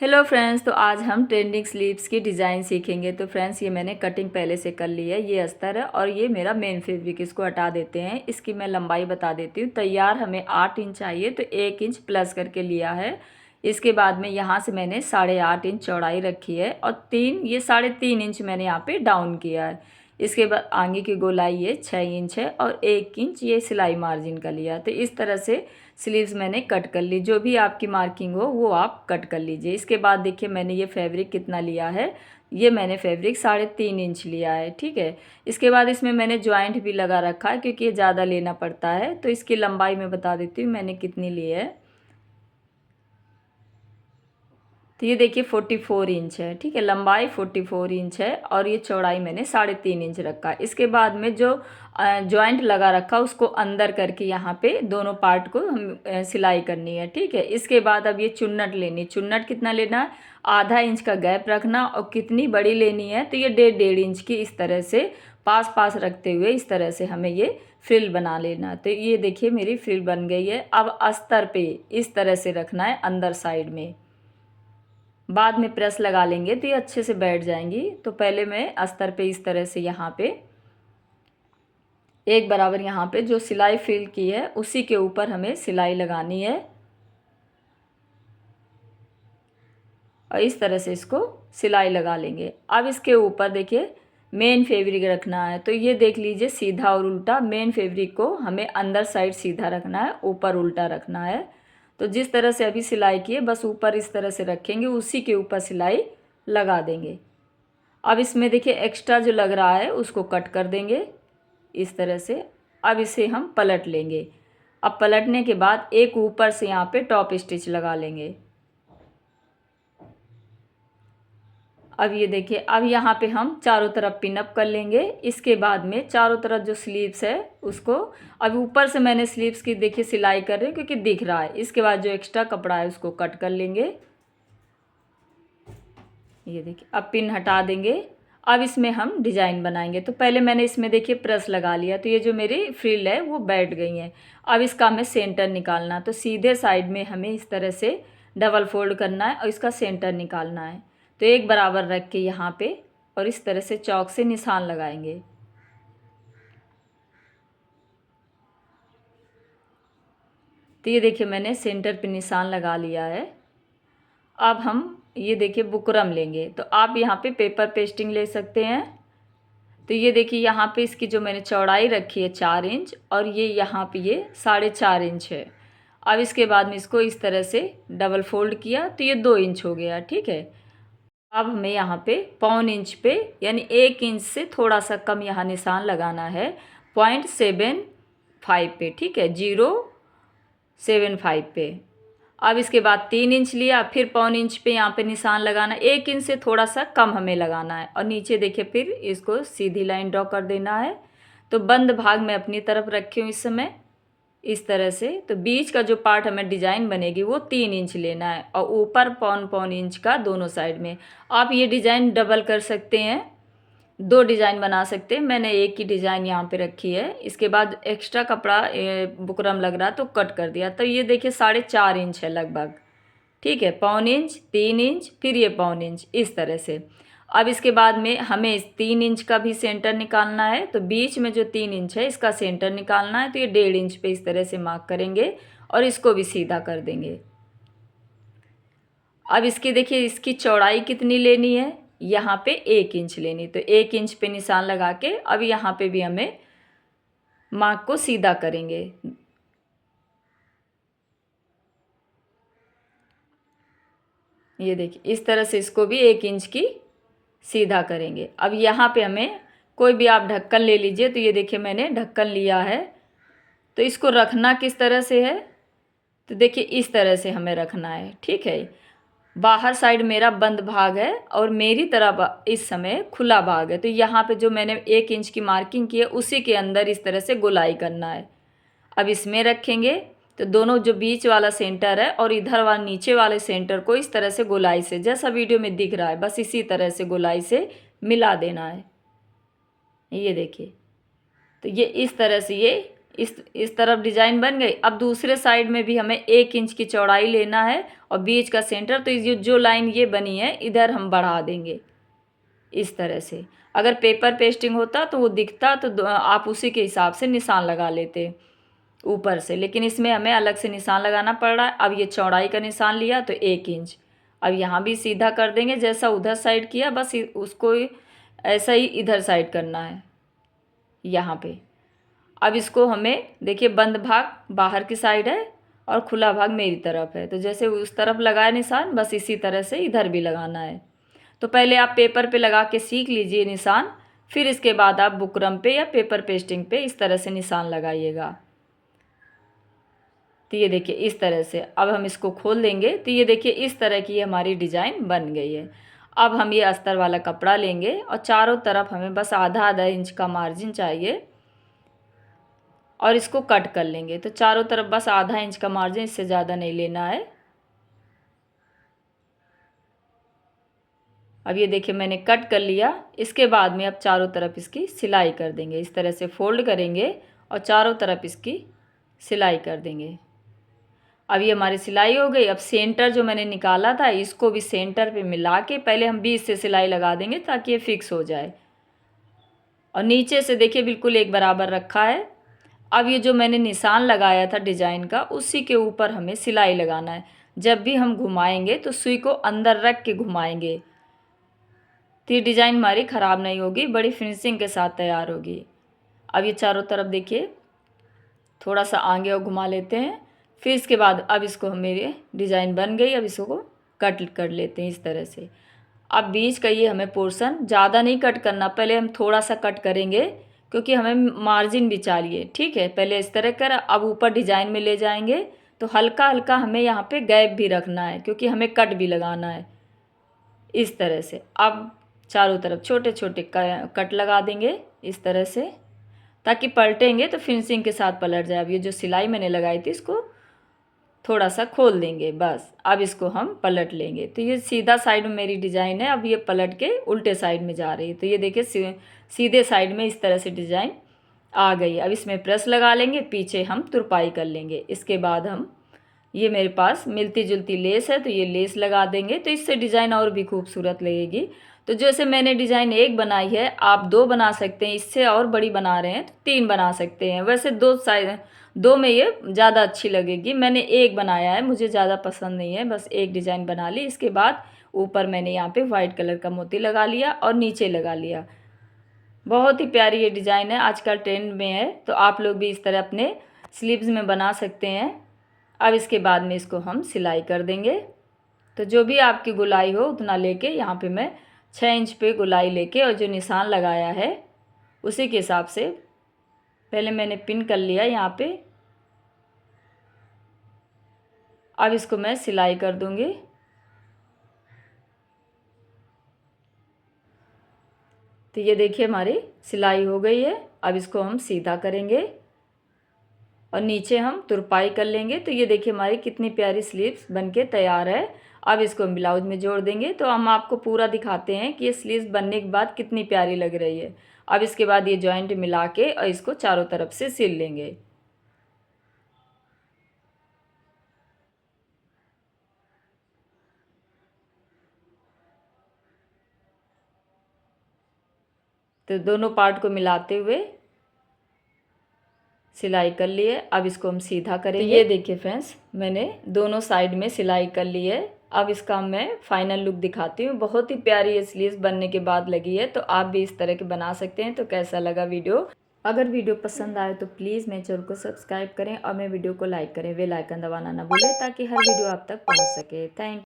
Hello friends, तो आज हम ट्रेंडिंग स्लीव्स की डिज़ाइन सीखेंगे। तो फ्रेंड्स, ये मैंने कटिंग पहले से कर ली है। ये अस्तर है और ये मेरा मेन फैब्रिक। इसको हटा देते हैं। इसकी मैं लंबाई बता देती हूँ। तैयार हमें 8 इंच चाहिए, तो 1 इंच प्लस करके लिया है। इसके बाद में यहाँ से मैंने 8.5 इंच चौड़ाई रखी है और 3 इंच मैंने यहाँ पे डाउन किया है। इसके बाद आगे की गोलाई ये 6 इंच है और 1 इंच ये सिलाई मार्जिन का लिया। तो इस तरह से स्लीव्स मैंने कट कर ली। जो भी आपकी मार्किंग हो वो आप कट कर लीजिए। इसके बाद देखिए मैंने ये फैब्रिक कितना लिया है। ये मैंने फैब्रिक 3.5 इंच लिया है। ठीक है। इसके बाद इसमें मैंने जॉइंट भी लगा रखा है क्योंकि ये ज़्यादा लेना पड़ता है। तो इसकी लंबाई मैं बता देती हूँ मैंने कितनी ली है। तो ये देखिए 44 इंच है। ठीक है, लंबाई 44 इंच है और ये चौड़ाई मैंने 3.5 इंच रखा। इसके बाद में जो जॉइंट लगा रखा उसको अंदर करके यहाँ पे दोनों पार्ट को हम सिलाई करनी है। ठीक है। इसके बाद अब ये चुन्नट लेनी। चुन्नट कितना लेना है, आधा इंच का गैप रखना और कितनी बड़ी लेनी है तो ये 1.5 इंच की इस तरह से पास पास रखते हुए इस तरह से हमें ये फ्रिल बना लेना। तो ये देखिए मेरी फ्रिल बन गई है। अब अस्तर पे इस तरह से रखना है अंदर साइड में। बाद में प्रेस लगा लेंगे तो ये अच्छे से बैठ जाएंगी। तो पहले मैं अस्तर पे इस तरह से यहाँ पे एक बराबर यहाँ पे जो सिलाई फिल की है उसी के ऊपर हमें सिलाई लगानी है और इस तरह से इसको सिलाई लगा लेंगे। अब इसके ऊपर देखिए मेन फैब्रिक रखना है। तो ये देख लीजिए सीधा और उल्टा। मेन फैब्रिक को हमें अंदर साइड सीधा रखना है, ऊपर उल्टा रखना है। तो जिस तरह से अभी सिलाई की है बस ऊपर इस तरह से रखेंगे, उसी के ऊपर सिलाई लगा देंगे। अब इसमें देखिए एक्स्ट्रा जो लग रहा है उसको कट कर देंगे इस तरह से। अब इसे हम पलट लेंगे। अब पलटने के बाद एक ऊपर से यहाँ पे टॉप स्टिच लगा लेंगे। अब ये देखिए अब यहाँ पे हम चारों तरफ पिनअप कर लेंगे। इसके बाद में चारों तरफ जो स्लीव्स है उसको, अब ऊपर से मैंने स्लीव्स की देखिए सिलाई कर रही हूँ क्योंकि दिख रहा है। इसके बाद जो एक्स्ट्रा कपड़ा है उसको कट कर लेंगे। ये देखिए अब पिन हटा देंगे। अब इसमें हम डिज़ाइन बनाएंगे। तो पहले मैंने इसमें देखिए प्रेस लगा लिया तो ये जो मेरी फ्रिल है वो बैठ गई है। अब इसका हमें सेंटर निकालना। तो सीधे साइड में हमें इस तरह से डबल फोल्ड करना है और इसका सेंटर निकालना है। तो एक बराबर रख के यहाँ पे और इस तरह से चौक से निशान लगाएंगे। तो ये देखिए मैंने सेंटर पे निशान लगा लिया है। अब हम ये देखिए बुकरम लेंगे। तो आप यहाँ पे पेपर पेस्टिंग ले सकते हैं। तो ये देखिए यहाँ पे इसकी जो मैंने चौड़ाई रखी है 4 इंच और ये यहाँ पे ये 4.5 इंच है। अब इसके बाद में इसको इस तरह से डबल फोल्ड किया तो ये 2 इंच हो गया। ठीक है। अब हमें यहाँ पे 1.25 इंच पे यानी 1 इंच से थोड़ा सा कम यहाँ निशान लगाना है 0.75 पे। ठीक है, 0.75 पे। अब इसके बाद 3 इंच लिया, फिर 1.25 इंच पे यहाँ पे निशान लगाना। 1 इंच से थोड़ा सा कम हमें लगाना है और नीचे देखिए फिर इसको सीधी लाइन ड्रॉ कर देना है। तो बंद भाग में अपनी तरफ रखी हूँ इस समय इस तरह से। तो बीच का जो पार्ट हमें डिज़ाइन बनेगी वो 3 इंच लेना है और ऊपर 1.25 इंच का दोनों साइड में। आप ये डिज़ाइन डबल कर सकते हैं, 2 डिज़ाइन बना सकते हैं। मैंने एक ही डिज़ाइन यहाँ पे रखी है। इसके बाद एक्स्ट्रा कपड़ा बुकरम लग रहा तो कट कर दिया। तो ये देखिए 4.5 इंच है लगभग। ठीक है, 1.25 इंच, 3 इंच, फिर ये 1.25 इंच इस तरह से। अब इसके बाद में हमें इस 3 इंच का भी सेंटर निकालना है। तो बीच में जो 3 इंच है इसका सेंटर निकालना है। तो ये 1.5 इंच पे इस तरह से मार्क करेंगे और इसको भी सीधा कर देंगे। अब इसकी देखिए इसकी चौड़ाई कितनी लेनी है, यहाँ पे 1 इंच लेनी। तो 1 इंच पे निशान लगा के अब यहाँ पे भी हमें मार्क को सीधा करेंगे। ये देखिए इस तरह से इसको भी 1 इंच की सीधा करेंगे। अब यहाँ पे हमें कोई भी आप ढक्कन ले लीजिए। तो ये देखिए मैंने ढक्कन लिया है। तो इसको रखना किस तरह से है, तो देखिए इस तरह से हमें रखना है। ठीक है, बाहर साइड मेरा बंद भाग है और मेरी तरफ इस समय खुला भाग है। तो यहाँ पे जो मैंने 1 इंच की मार्किंग की है उसी के अंदर इस तरह से गोलाई करना है। अब इसमें रखेंगे तो दोनों जो बीच वाला सेंटर है और इधर वाला नीचे वाले सेंटर को इस तरह से गोलाई से, जैसा वीडियो में दिख रहा है बस इसी तरह से गोलाई से मिला देना है। ये देखिए तो ये इस तरह से ये इस तरफ डिजाइन बन गई। अब दूसरे साइड में भी हमें 1 इंच की चौड़ाई लेना है और बीच का सेंटर, तो जो लाइन ये बनी है इधर हम बढ़ा देंगे इस तरह से। अगर पेपर पेस्टिंग होता तो वो दिखता तो आप उसी के हिसाब से निशान लगा लेते ऊपर से, लेकिन इसमें हमें अलग से निशान लगाना पड़ रहा है। अब ये चौड़ाई का निशान लिया तो 1 इंच। अब यहाँ भी सीधा कर देंगे जैसा उधर साइड किया, बस उसको ऐसा ही इधर साइड करना है यहाँ पे। अब इसको हमें देखिए बंद भाग बाहर की साइड है और खुला भाग मेरी तरफ है, तो जैसे उस तरफ लगाया निशान बस इसी तरह से इधर भी लगाना है। तो पहले आप पेपर पे लगा के सीख लीजिए निशान, फिर इसके बाद आप बुकरम पे या पेपर पेस्टिंग पे इस तरह से निशान लगाइएगा। तो ये देखिए इस तरह से। अब हम इसको खोल देंगे तो ये देखिए इस तरह की हमारी डिज़ाइन बन गई है। अब हम ये अस्तर वाला कपड़ा लेंगे और चारों तरफ हमें बस आधा आधा इंच का मार्जिन चाहिए और इसको कट कर लेंगे। तो चारों तरफ बस आधा इंच का मार्जिन, इससे ज़्यादा नहीं लेना है। अब ये देखिए मैंने कट कर लिया। इसके बाद में अब चारों तरफ इसकी सिलाई कर देंगे। इस तरह से फोल्ड करेंगे और चारों तरफ इसकी सिलाई कर देंगे। अब ये हमारी सिलाई हो गई। अब सेंटर जो मैंने निकाला था इसको भी सेंटर पे मिला के पहले हम बीच से सिलाई लगा देंगे ताकि ये फिक्स हो जाए। और नीचे से देखिए बिल्कुल एक बराबर रखा है। अब ये जो मैंने निशान लगाया था डिजाइन का उसी के ऊपर हमें सिलाई लगाना है। जब भी हम घुमाएंगे तो सुई को अंदर रख के घुमाएंगे तो ये डिज़ाइन हमारी ख़राब नहीं होगी, बड़ी फिनिशिंग के साथ तैयार होगी। अब ये चारों तरफ देखिए थोड़ा सा आगे और घुमा लेते हैं। फिर इसके बाद अब इसको मेरी डिज़ाइन बन गई। अब इसको कट कर लेते हैं इस तरह से। अब बीच का ये हमें पोर्शन ज़्यादा नहीं कट करना, पहले हम थोड़ा सा कट करेंगे क्योंकि हमें मार्जिन भी चाहिए। ठीक है, पहले इस तरह कर, अब ऊपर डिज़ाइन में ले जाएंगे तो हल्का हल्का हमें यहाँ पे गैप भी रखना है क्योंकि हमें कट भी लगाना है इस तरह से। अब चारों तरफ छोटे छोटे कट लगा देंगे इस तरह से ताकि पलटेंगे तो फिनिशिंग के साथ पलट जाए। अब ये जो सिलाई मैंने लगाई थी इसको थोड़ा सा खोल देंगे बस। अब इसको हम पलट लेंगे तो ये सीधा साइड में मेरी डिज़ाइन है। अब ये पलट के उल्टे साइड में जा रही है तो ये देखिए सीधे साइड में इस तरह से डिज़ाइन आ गई। अब इसमें प्रेस लगा लेंगे, पीछे हम तुरपाई कर लेंगे। इसके बाद हम ये मेरे पास मिलती जुलती लेस है तो ये लेस लगा देंगे तो इससे डिज़ाइन और भी खूबसूरत लगेगी। तो जैसे मैंने डिज़ाइन 1 बनाई है आप 2 बना सकते हैं, इससे और बड़ी बना रहे हैं तो 3 बना सकते हैं। वैसे 2 में ये ज़्यादा अच्छी लगेगी। मैंने 1 बनाया है, मुझे ज़्यादा पसंद नहीं है, बस 1 डिज़ाइन बना ली। इसके बाद ऊपर मैंने यहाँ पे वाइट कलर का मोती लगा लिया और नीचे लगा लिया। बहुत ही प्यारी ये डिज़ाइन है, आजकल ट्रेंड में है, तो आप लोग भी इस तरह अपने स्लीव्स में बना सकते हैं। अब इसके बाद में इसको हम सिलाई कर देंगे। तो जो भी आपकी गोलाई हो उतना लेके, यहाँ पे मैं 6 इंच पे गोलाई लेके और जो निशान लगाया है उसी के हिसाब से पहले मैंने पिन कर लिया यहाँ पे। अब इसको मैं सिलाई कर दूंगी। तो ये देखिए हमारी सिलाई हो गई है। अब इसको हम सीधा करेंगे और नीचे हम तुरपाई कर लेंगे। तो ये देखिए हमारी कितनी प्यारी स्लीव्स बनके तैयार है। अब इसको हम ब्लाउज में जोड़ देंगे तो हम आपको पूरा दिखाते हैं कि ये स्लीव्स बनने के बाद कितनी प्यारी लग रही है। अब इसके बाद ये जॉइंट मिला के और इसको चारों तरफ से सिल लेंगे। तो दोनों पार्ट को मिलाते हुए सिलाई कर लिए। अब इसको हम सीधा करेंगे। तो ये देखिए फ्रेंड्स मैंने दोनों साइड में सिलाई कर ली है। अब इसका मैं फाइनल लुक दिखाती हूँ। बहुत ही प्यारी ये स्लीव्स बनने के बाद लगी है, तो आप भी इस तरह के बना सकते हैं। तो कैसा लगा वीडियो? अगर वीडियो पसंद आए तो प्लीज़ मेरे चैनल को सब्सक्राइब करें और मेरे वीडियो को लाइक करें। बेल आइकन दबाना ना भूलें ताकि हर वीडियो आप तक पहुँच सके। थैंक